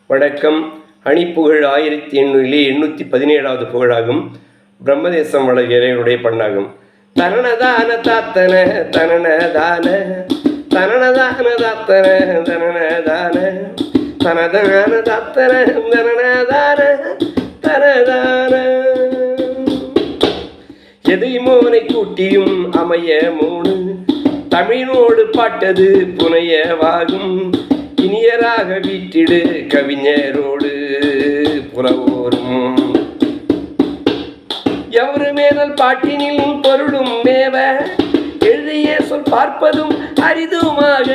வணக்கம். அணிப்புகழ் 1817வது புகழாகும். பிரம்மதேசம் வளர் இறைவனுடைய பண்ணாகும். தனனதான தாத்தன தனனதான தனனதான தாத்தன தனனதான தனதான தாத்தன தனனதான தனதான எதை மோனை கூட்டியும் அமைய மூணு தமிழோடு பாட்டது புனையவாகும். இனியராக வீட்டிடு கவிஞரோடு புறவோரும் எவரு மேதல் பாட்டினில் பொருளும் மேவ எழுதிய சொல் பார்ப்பதும் அரிதுமாக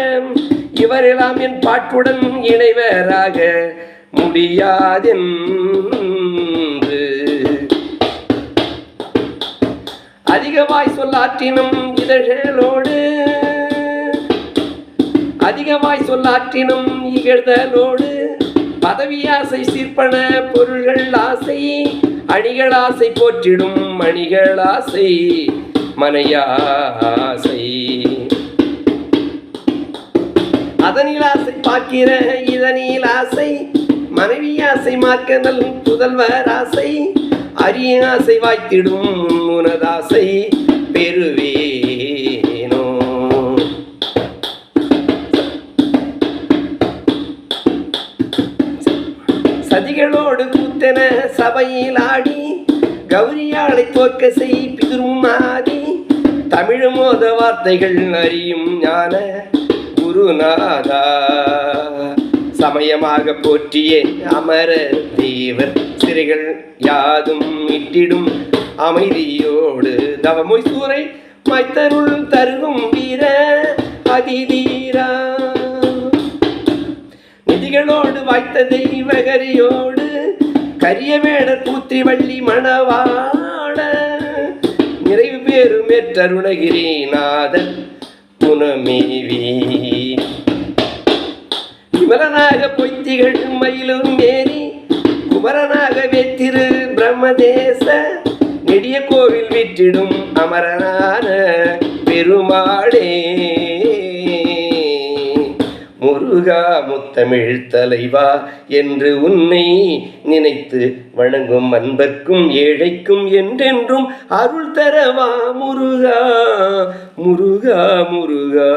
இவரெல்லாம் என் பாட்டுடன் இணைவராக முடியாதென்று அதிகமாய் சொல்லாற்றினும் இதழ்களோடு அதிகமாய் சொல்லாற்றினும் இகழ்தலோடு பதவியாசை சீர்ப்பன பொருள்கள் ஆசை அணிகள் ஆசை போற்றிடும் மணிகள் ஆசை மனையாசை அதனில் ஆசை பார்க்கிற இதனில் ஆசை மனைவி ஆசை மார்க்கனல் புதல்வர் ஆசை அரிய ஆசை வாய்த்திடும் உனதாசை பெறுவேனோ. சதிகளோடு கூத்தன சபையில் ஆடி கௌரியாளை தோற்க செய் பிதுரும் ஆதி தமிழ் மோத வார்த்தைகள் அறியும் ஞான குருநாதா சமயமாக போற்றிய அமர தேவர் சிறைகள் யாதும் இட்டிடும் அமைதியோடு தவமொய் சூரை மைத்தருள் தருகும் வீர அதிதீரா நிதிகளோடு வாய்த்த தெய்வகரியோடு கரிய வேடர் கூத்திரி வள்ளி மணவாட நிறைவு பேரும் ஏற்றருணகிரிநாதன் புனமேவி விமலனாக பொய்த்திகள் மயிலும் ஏறி குமரனாக வெத்திரு பிரம்மதேச நெடிய கோவில் விற்றிடும் அமரனான பெருமாளே முருகா முத்தமிழ் தலைவா என்று உன்னை நினைத்து வணங்கும் அன்பர்க்கும் ஏழைக்கும் என்றென்றும் அருள் தரவா முருகா முருகா முருகா.